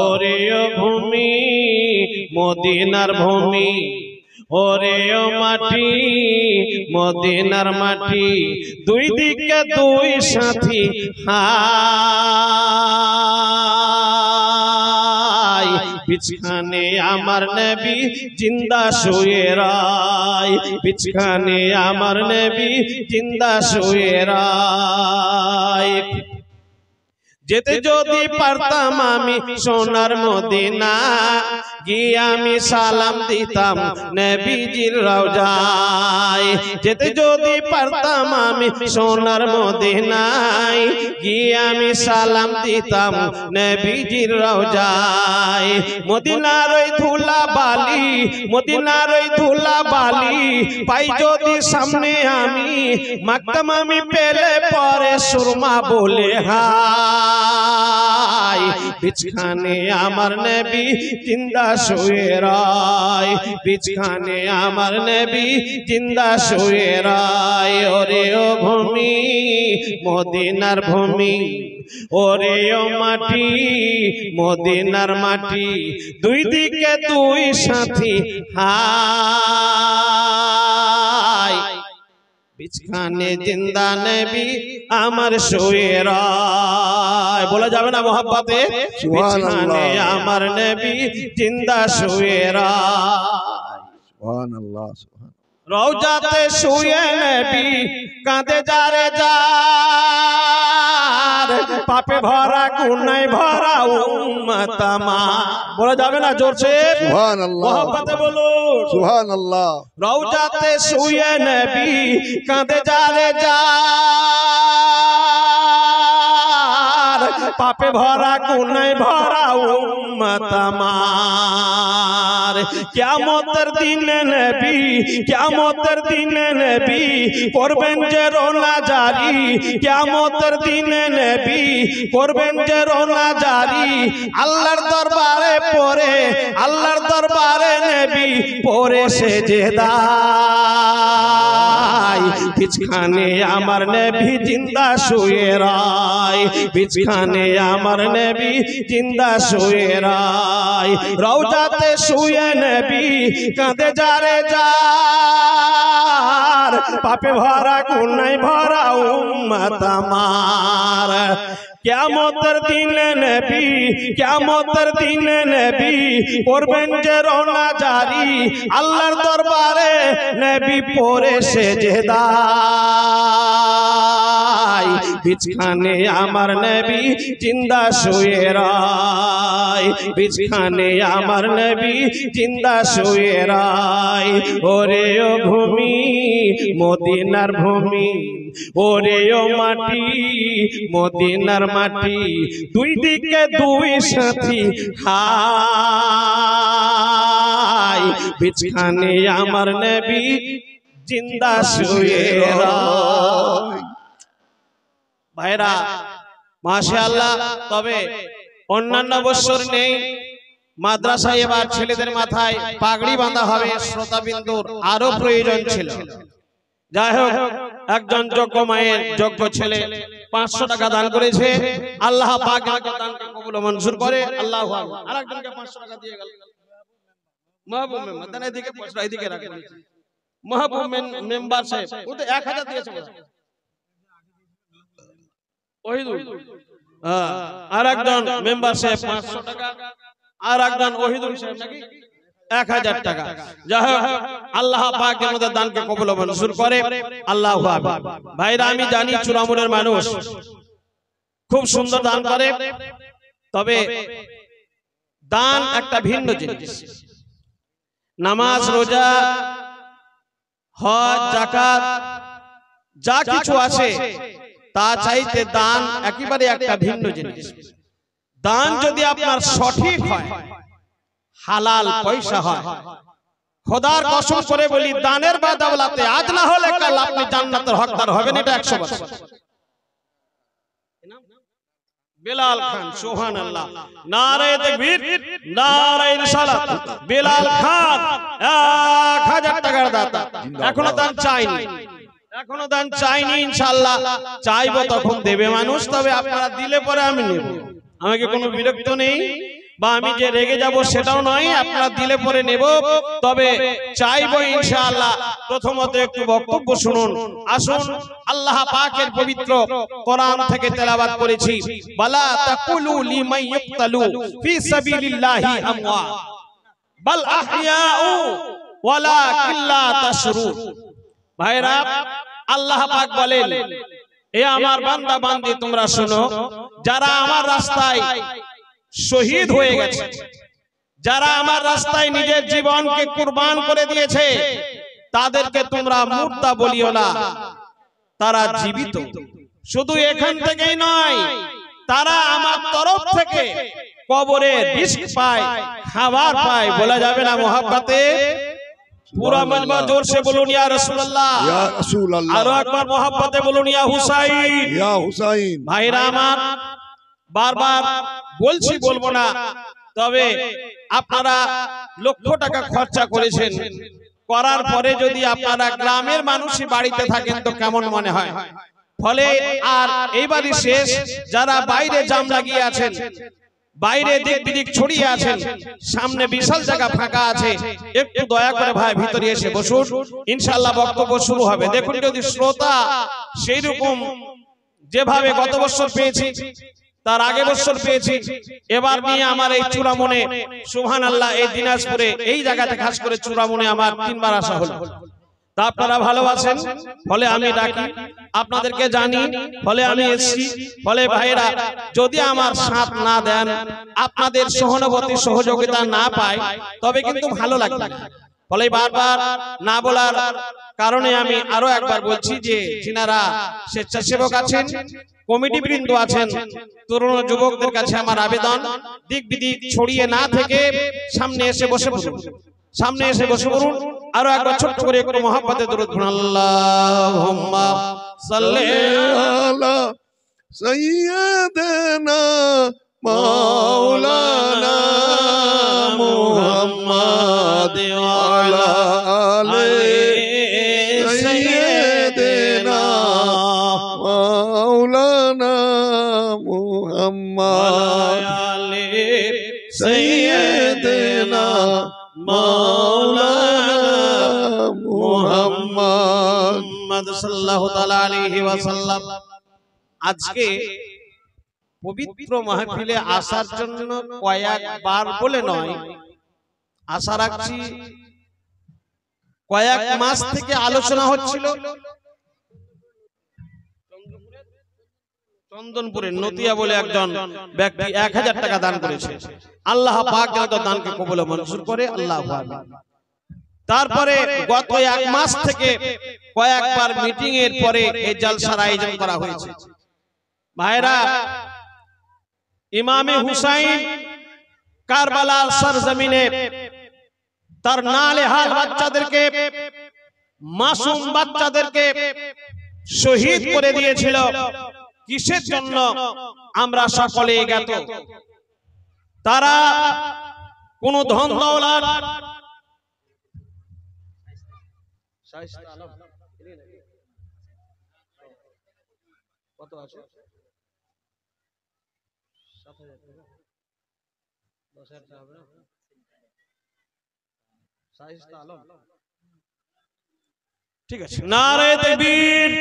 ওরে ও ভূমি মদিনার ভূমি, ওরে ও মাটি মদিনার মাটি, দুই দিকে দুই সাথী হায়, বিছখানে আমার নবী জিন্দা শুয়ে রায়, বিছখানে আমার নবী জিন্দা শুয়ে রায়। যেতে যদি পারতাম আমি সোনার মদিনা, গিয়ে আমি সালাম দিতাম নবীজির রওজায়। যেতে যদি পারতাম আমি সোনার মদিনায়, গিয়ে আমি সালাম দিতাম নবীজির রওজায়। মদিনার ওই ধুলা বালি, মদিনার ওই ধুলা বালি পাই যদি সামনে আমি, মাকতাম আমি পেলে পরে সুরমা বলে হায়, বিছখানে আমার নবী জিন্দা শুয়ে রায়, বিছখানে আমার নবী জিন্দা শুয়ে রায়। ওরে ও ভূমি মদিনার ভূমি, ওরে ও মাটি মদিনার মাটি, দুই দিকে দুই সাথী হায়, বিছখানে জিন্দা নবী আমার শুয়ে রায়। বলা যাবে না মোহাব্বতে, বিছখানে আমার নবী জিন্দা শুয়ে রায়। সুবহানাল্লাহ। রওজাতে শুয়ে নবী কাঁদে যারে যার, পাপে ভরা গুনায় ভরা উম্মত আমার। বলা যাবে না জোরছে, সুবহানাল্লাহ, মোহাব্বতে বলুন সুবহানাল্লাহ। রওজাতে শুয়ে নবী কাঁদে যারে যার, পাপে ভরা গুনায় ভরা উম্মত আমার। কিয়ামতের দিনে নবী, কিয়ামতের দিনে নবী করবেন যে রোনা জারি, কিয়ামতের দিনে নবী করবেন যে রোনা জারি। আল্লাহর দরবারে পড়ে, আল্লাহর দরবারে নবী পড়ে সেজদায়, বিছখানে আমার নবী জিন্দা শুয়ে রায়, বিছখানে আমার নবী জিন্দা শুয়ে রায়। রওজাতে শুয়ে নবী কাঁদে যারে যার, পাপে ভরা গুনায় ভরা উম্মত আমার। কিয়ামতের দিনে নবী, কিয়ামতের দিনে নবী করবেন যে রওনা জারি, আল্লাহর দরবারে নবী পড়ে সেজদায়, বিছখানে আমার নবী জিন্দা শুয়ে রায়, বিছখানে আমার নবী জিন্দা শুয়ে রায়। ওরে ও ভূমি মদিনার ভূমি, ওরে ও মাটি মদিনার মাটি, দুই দিকে দুই সাথী হায়, বিছখানে আমার নবী জিন্দা শুয়ে রায়। ভাইরা মাশাআল্লাহ, তবে অন্যান্য বছর নেই, মাদ্রাসায় এবার ছেলেদের মাথায় পাগড়ি বাঁধা হবে, শ্রোতাবিন্দুর আরো প্রয়োজন ছিল। যাই হোক, একজন যোগ্য মায়ের যোগ্য ছেলে 500 টাকা দান করেছে, আল্লাহ পাক দানকে কবুল ও মঞ্জুর করে। আল্লাহু আকবার। আরেকজনকে 500 টাকা দিয়ে গেল মাহবুব মেম্বার, দান এদিকে 500 এদিকে রাখেন। মাহবুব মেম্বার সাহেব ও তো 1000 দিয়েছে। ওহিদুল, হ্যাঁ, আরেকজন মেম্বার সাহেব 500 টাকা, আরেকজন ওহিদুল সাহেব নাকি 1000 টাকা। যাই হোক, আল্লাহ পাক আমাদের দানকে কবুল ও মঞ্জুর করে। আল্লাহু আকবার। ভাইরা, আমি জানি চূড়ামুড়ের মানুষ খুব সুন্দর দান করে, তবে দান একটা ভিন্ন জিনিস। নামাজ, রোজা, হজ, যাকাত যা কিছু আছে তা চাইতে দান একেবারে একটা ভিন্ন জিনিস। দান যদি আপনার সঠিক হয়, হালাল পয়সা হয়, খোদার কসম করে বলি, দানের বাদাওলাতে আজ না হলে কাল আপনি জান্নাতের হকদার হবেন, এটা 100%। বেলাল খান, সুবহানাল্লাহ, নারে তাকবীর, নারে রিসালাত। বেলাল খান 1000 টাকার দাতা, এখনো দান চাইনি, এখনো দান চাইনি। ইনশাআল্লাহ চাইবো তখন দেবে মানুষ, তবে আপনারা দিলে পরে আমি নেব, আমাকে কোনো বিরক্ত নেই। বা আমি যে রেগে যাব সেটাও নয়, আপনারা দিলে পরে নেব। তবে চাইবো ইনশাআল্লাহ প্রথমত একটু বক্তব্য শুনুন। আসুন আল্লাহ পাকের পবিত্র কোরআন থেকে তেলাওয়াত করেছি, বালা তাকুলু লিমান ইয়ুকতালু ফি সাবিলিল্লাহি আমওয়াত বাল আহইয়াউ ওয়ালাকিন লা তাশউরুন। ভাইরা, আল্লাহ পাক বলেন, এ আমার বান্দা বান্দি তোমরা শোনো, যারা আমার রাস্তায় শহীদ হয়ে গেছে, যারা আমার রাস্তায় নিজের জীবনকে কুরবান করে দিয়েছে, তাদেরকে তোমরা মুর্দা বলিও না, তারা জীবিত। শুধু এখান থেকেই নয়, তারা আমার তরফ থেকে কবরে রিস্ক পায়, খাবার পায়। বলা যাবে না মোহাব্বতে? पूरा मजमा जोर से बोलो या रसूलुल्लाह, या रसूल अल्लाह। आरो একবার मोहब्बते बोलুন या হুসাইন, या हुसैन। ভাইরা আমার, বারবার বলছি, বলবো না, তবে আপনারা লক্ষ টাকা খরচা করেছেন, করার পরে যদি আপনারা গ্রামের মানুষই বাড়িতে থাকেন তো কেমন মনে হয়? ফলে আর এইবারই শেষ। যারা বাইরে জাম লাগিয়ে আছেন, বাইরে দিক বিদিক ছড়িয়ে আছেন, সামনে বিশাল জায়গা ফাঁকা আছে, একটু দয়া করে ভাই ভিতরে এসে বসুন, ইনশাআল্লাহ বক্তব্য শুরু হবে। দেখুন, যদি শ্রোতা সেই রকম যেভাবে গত বছর পেয়েছি, তার আগে বছর পেয়েছি, এবার নিয়ে আমার এই চূড়ামনে সুবহানাল্লাহ, এই দিনাজপুরে এই জায়গাতে খাস করে চূড়ামনে আমার 3 বার আসা হলো। তা আপনারা ভালোবাসেন, ফলে আমি ডাকি, আপনাদেরকে জানি, ফলে আমি এসেছি। ফলে ভাইরা, যদি আমার সাথ না দেন, আপনাদের সহানুভূতি সহযোগিতা না পাই, তবে কিন্তু ভালো লাগবে না। ফলে বারবার না বলার কারণে আমি আরো একবার বলছি যে যিনারা স্বেচ্ছাসেবক আছেন, কমিটি বৃন্দ আছেন, তরুণ যুবকদের কাছে আমার আবেদন, দিক বিদিক ছড়িয়ে না থেকে সামনে এসে বসে পড়ুন, সামনে এসে বসে পড়ুন। আরো একবার ছোট্ট করে একটু মহব্বতে দরুদ পড়ুন। আল্লাহুম্মা সাল্লি আলা সাইয়্যিদিনা মাওলানা মুহাম্মাদ ওয়া আলা আলি সাইয়্যিদিনা মাওলানা মুহাম্মাদ আলি সাইয়্যিদিনা মাওলানা মুহাম্মদ সাল্লাল্লাহু তাআলা আলাইহি ওয়াসাল্লাম। আজকে পবিত্র মাহফিলে আসার জন্য কয়েকবার বলে নয়, আশা রাখছি কয়েক মাস থেকে আলোচনা হচ্ছিল। চন্দনপুরের নতিয়া বলে একজন ব্যক্তি 1000 টাকা দান করেছে। আল্লাহ পাক যেন দানকে কবুল ও মঞ্জুর করে, আল্লাহ আমিন। তারপরে গত 1 মাস থেকে কয়েকবার মিটিং এর পরে এই জলসার আয়োজন করা হয়েছে। ভাইরা, ইমামে হুসাইন কারবালার সরজমিনে তার নালেহাল বাচ্চাদেরকে, মাসুম বাচ্চাদেরকে শহীদ করে দিয়েছিল। কিসের জন্য আমরা সকলে জ্ঞাত। তারা কোন ধন দৌলত, কত আছে? 7,000 টাকা, 10,000 টাকা হবে না? শাহিস্তা আলম, ঠিক আছে। নারে তাকবীর,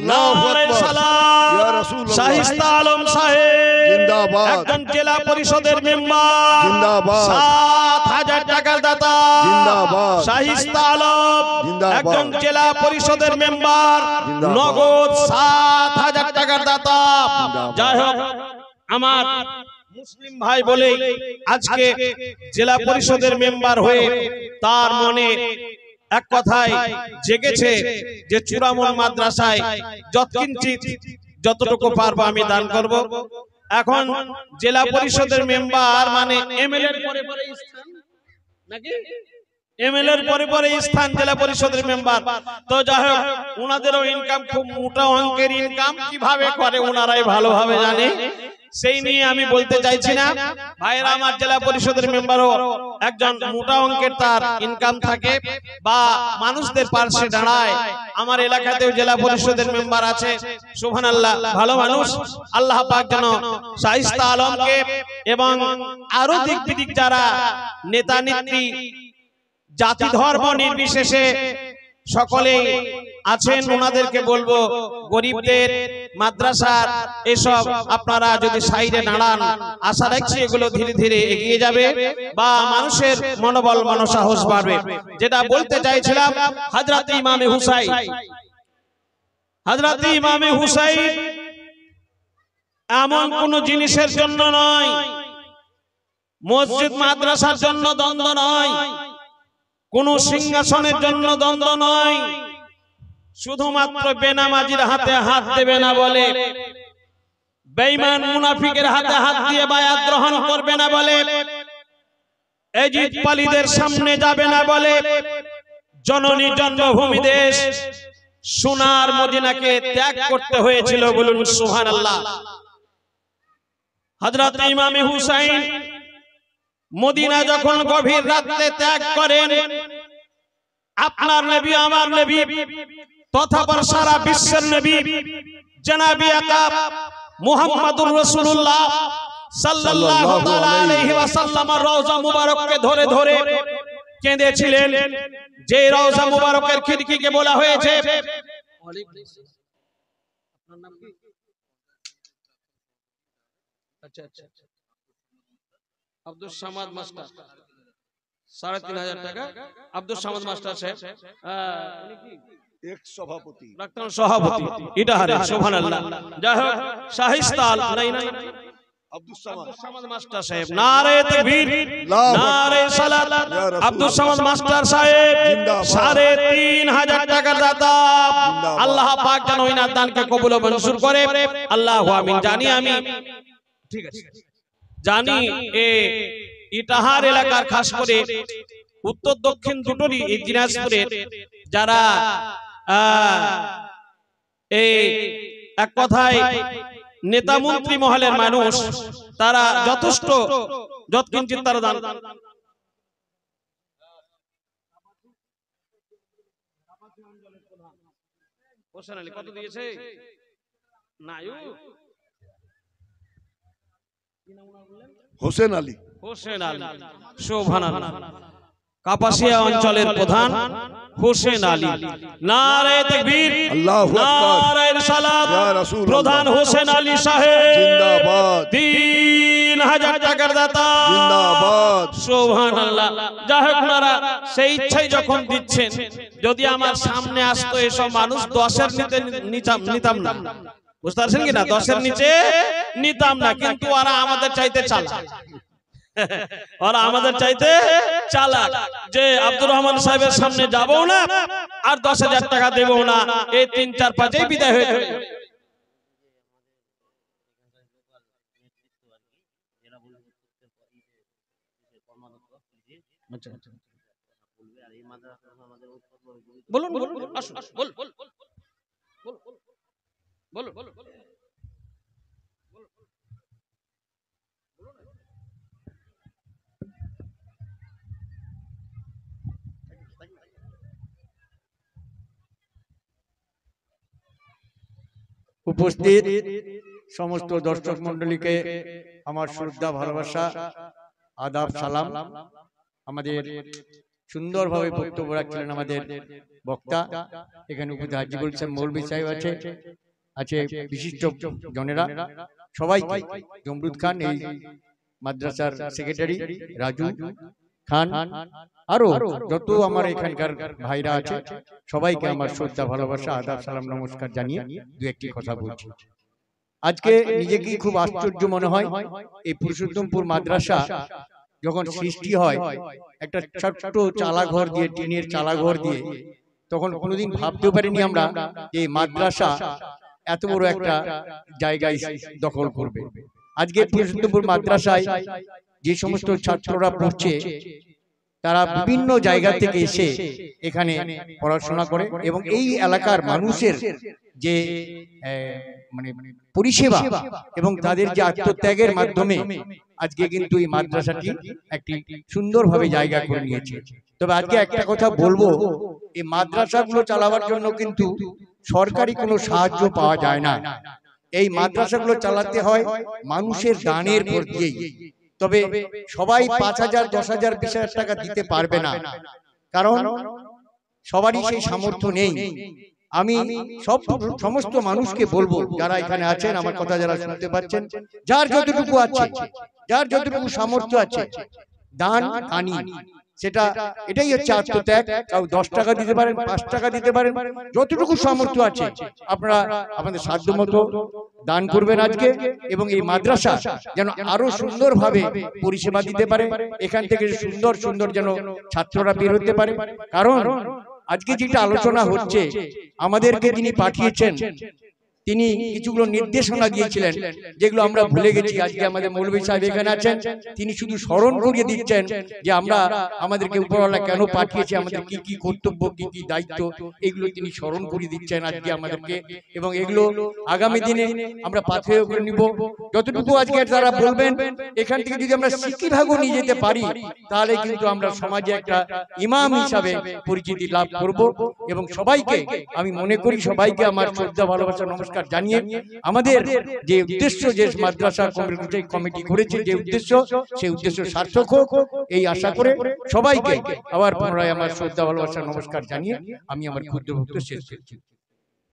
নারে সালাম। ইয়া রাসূলুল্লাহ, শাহিস্তা আলম সাহেব জিন্দাবাদ। একজন জেলা পরিষদের মেম্বার, জিন্দাবাদ। 7,000 টাকার দাতা, জিন্দাবাদ। শাহিস্তা আলম জিন্দাবাদ। একজন জেলা পরিষদের মেম্বার, জিন্দাবাদ। নগদ 7,000 টাকার দাতা। জিন্দাবাদ। যাই হোক, আমার মুসলিম ভাই বলে আজকে জেলা পরিষদের মেম্বার হয়ে তার মনে এক কথায় জেগেছে যে চূড়ামন মাদ্রাসায় যৎকিঞ্চিত যতটুকু পারবো আমি দান করব। এখন জেলা পরিষদের মেম্বার মানে এমএলএ এর পরে পরে স্থান নাকি? এমএলএ এর পরে পরে স্থান জেলা পরিষদের মেম্বার। তো যাই হোক, ওনাদেরও ইনকাম খুব মোটা অঙ্কের ইনকাম, কিভাবে করে ওনারাই ভালোভাবে জানে। সেই নিয়ে আমি বলতে চাইছি না। ভাইরা আমার, জেলা পরিষদের মেম্বারও একজন মোটা অঙ্কের তার ইনকাম থাকে বা মানুষদের পাশে দাঁড়ায়। আমার এলাকাতেও জেলা পরিষদের মেম্বার আছে, সুবহানাল্লাহ, ভালো মানুষ। আল্লাহ পাক যেন শাইস্তা আলমকে এবং আরো দিক বিদিক যারা নেতা নেত্রী জাতি ধর্ম নির্বিশেষে সকলেই আছেন, ওনাদেরকে বলবো গরিবদের মাদ্রাসার এসব আপনারা যদি সাইডে দাঁড়ান, আশা রাখছি এগুলো ধীরে ধীরে এগিয়ে যাবে বা মানুষের মনোবল মনোসাহস বাড়বে। যেটা বলতে চাইছিলাম, হযরত ইমামে হুসাইন, হযরত ইমামে হুসাইন এমন কোন জিনিসের জন্য নয়, মসজিদ মাদ্রাসার জন্য দ্বন্দ্ব নয়, কোন সিংহাসনের জন্য দ্বন্দ্ব নয়, শুধুমাত্র বেনামাজির হাতে হাত দেবে না বলে, বেঈমান মুনাফিকের হাতে হাত দিয়ে বায়াত গ্রহণ করবে না বলে, ইজিদপালীদের সামনে যাবে না বলে, জননী জন্মভূমি দেশ সোনার মদিনাকে ত্যাগ করতে হয়েছিল। বলুন সুবহানাল্লাহ। হযরত ইমামে হুসাইন মদিনা যখন গভীর রাতে ত্যাগ করেন, আপনার নবী, আমার নবী, তথা সারা বিশ্বের নবী জনাবে আকাব মুহাম্মদুর রাসূলুল্লাহ সাল্লাল্লাহু আলাইহি ওয়াসাল্লামের রওজা মুবারককে ধরে ধরে কেঁদেছিলেন। যে রওজা মুবারকের খিড়কিকে বলা হয়েছে, আপনার নাম কি? আচ্ছা আচ্ছা, আব্দুল সামাদ মাস্টার, ৩,৫০০ টাকা। আব্দুল সামাদ মাস্টার সাহেব উনি কি এক সভাপতি, প্রাক্তন সভাপতি ইটাহারে, সুবহানাল্লাহ। যাই হোক, শাহিস্তাল আব্দুল সামাদ মাস্টার সাহেব, নারে তাকবীর, নারে সালাত। আব্দুল সামাদ মাস্টার সাহেব ৩,৫০০ টাকার দাতা। আল্লাহ পাক যেন ওনার দানকে কবুল ও মঞ্জুর করে, আল্লাহু আমিন। জানি আমি, ঠিক আছে, জানি ইটাহার এলাকার, খাস করে উত্তর দক্ষিণ দুটোরই, এই দিনাজপুরের যারা এক কথায় নেতা মন্ত্রী মহলের মানুষ, তারা যথেষ্ট যৎকিঞ্চিৎ তারা দান। কত দিয়েছে? হোসেন আলী, হোসেন আলী, সুবহানাল্লাহ। কাপাসিয়া অঞ্চলের প্রধান হোসেন আলী, নারে তাকবীর, আল্লাহু আকবার, নারে রিসালাত। ইয়া রাসূলুল্লাহ, প্রধান হোসেন আলী সাহেব জিন্দাবাদ, ৩,০০০ টাকার দাতা, জিন্দাবাদ, সুবহানাল্লাহ। যাই হোক, ওনারা সেই ইচ্ছাই যখন দিচ্ছেন, যদি আমার সামনে আসতো এসব মানুষ, 10-এর নিতাম না, বুঝতে পারছেন কিনা? 10-এর নিচে নিতাম না, কিন্তু ওরা আমাদের চাইতে চালাক, ওরা আমাদের চাইতে চালাক। যে আব্দুর রহমান সাহেবের সামনে যাবো না আর 10,000 টাকা দেবো না, এই 3-4-5 বিদায় হয়ে যাবে। বলুন বলুন, আসুন, বলুন বলুন বলুন বলুন। উপস্থিত সমস্ত দর্শক মন্ডলীকে আমার শ্রদ্ধা, ভালোবাসা, আদাব, সালাম। আমাদের সুন্দরভাবে বক্তব্য রাখছিলেন আমাদের বক্তা, এখানে উপস্থিত হাজিবুল সাহেব মৌলভী সাহেব আছে বিশিষ্ট জনেরা, সবাইকে, জমরুদ খান, এই মাদ্রাসার সেক্রেটারি রাজু খান, আরো যত আমার এখানকার ভাইরা আছে, সবাইকে আমার শ্রদ্ধা, ভালোবাসা, আদাব, সালাম, নমস্কার জানিয়ে দু একটি কথা বলছি। আজকে নিজেকেই খুব আশ্চর্য মনে হয়, এই পুরুষোত্তমপুর মাদ্রাসা যখন সৃষ্টি হয় একটা ছোট্ট চালাঘর দিয়ে, টিনের চালাঘর দিয়ে, তখন কোনোদিন ভাবতেও পারিনি আমরা এই মাদ্রাসা এত বড় একটা জায়গায় দখল করবে। আজকে পুরুষোত্তমপুর মাদ্রাসায় যে সমস্ত ছাত্ররা পড়ছে, তারা বিভিন্ন জায়গা থেকে এসে এখানে পড়াশোনা করে এবং এই এলাকার মানুষের যে মানে পরিষেবা এবং তাদের যে আত্মত্যাগের মাধ্যমে আজকে কিন্তু এই মাদ্রাসাটি একটি সুন্দরভাবে জায়গা করে নিয়েছে। তবে আজকে একটা কথা বলবো, এই মাদ্রাসাগুলো চালাবার জন্য কিন্তু সরকারি কোনো সাহায্য পাওয়া যায় না। এই মাদ্রাসাগুলো চালাতে হয় মানুষের দানের উপর দিয়েই। তবে সবাই 5,000, 10,000, 20,000 টাকা দিতে পারবে না, কারণ সবারই সেই সামর্থ্য নেই। আমি সমস্ত মানুষকে বলবো, যারা এখানে আছেন, আমার কথা যারা শুনতে পাচ্ছেন, যার যতটুকু আছে, যার যতটুকু সামর্থ্য আছে, দান কানি, সেটা এটাই হচ্ছে আত্মত্যাগ। কাউ 10 টাকা দিতে পারেন, 5 টাকা দিতে পারেন, যতটুকু সামর্থ্য আছে আপনারা আপনাদের সাধ্যমতো দান করবেন আজকে, এবং এই মাদ্রাসা যেন আরো সুন্দরভাবে পরিষেবা দিতে পারে, এখান থেকে সুন্দর সুন্দর যেন ছাত্ররা বের হতে পারে। কারণ আজকে যেটা আলোচনা হচ্ছে, আমাদেরকে যিনি পাঠিয়েছেন তিনি কিছুগুলো নির্দেশনা দিয়েছিলেন যেগুলো আমরা ভুলে গেছি। আজকে আমাদের মৌলভী সাহেব এখানে আছেন, তিনি শুধু স্মরণ করিয়ে দিচ্ছেন যে আমরা আমাদেরকে উপরওয়ালা কেন পাঠিয়েছে, আমাদের কি কি কর্তব্য, কি কি দায়িত্ব, এগুলো তিনি স্মরণ করিয়ে দিচ্ছেন আজকে আমাদেরকে, এবং এগুলো আগামী দিনে আমরা পাথেয় করে নিব। যতটুকু আজকে তারা বলবেন, এখান থেকে যদি আমরা শিক্ষাভাগও নিয়ে যেতে পারি, তাহলে কিন্তু আমরা সমাজে একটা ইমাম হিসাবে পরিচিতি লাভ করব। এবং সবাইকে আমি মনে করি, সবাইকে আমার শ্রদ্ধা, ভালোবাসা, নমস্কার জানিয়ে আমাদের যে উদ্দেশ্য, যে মাদ্রাসা কমিটি করেছে যে উদ্দেশ্য, সেই উদ্দেশ্য সার্থক হোক এই আশা করে সবাইকে আবার পুনরায় আমার শ্রদ্ধা, ভালোবাসা, নমস্কার জানিয়ে আমি আমার ক্ষুদ্র বক্তব্য শেষ করছি।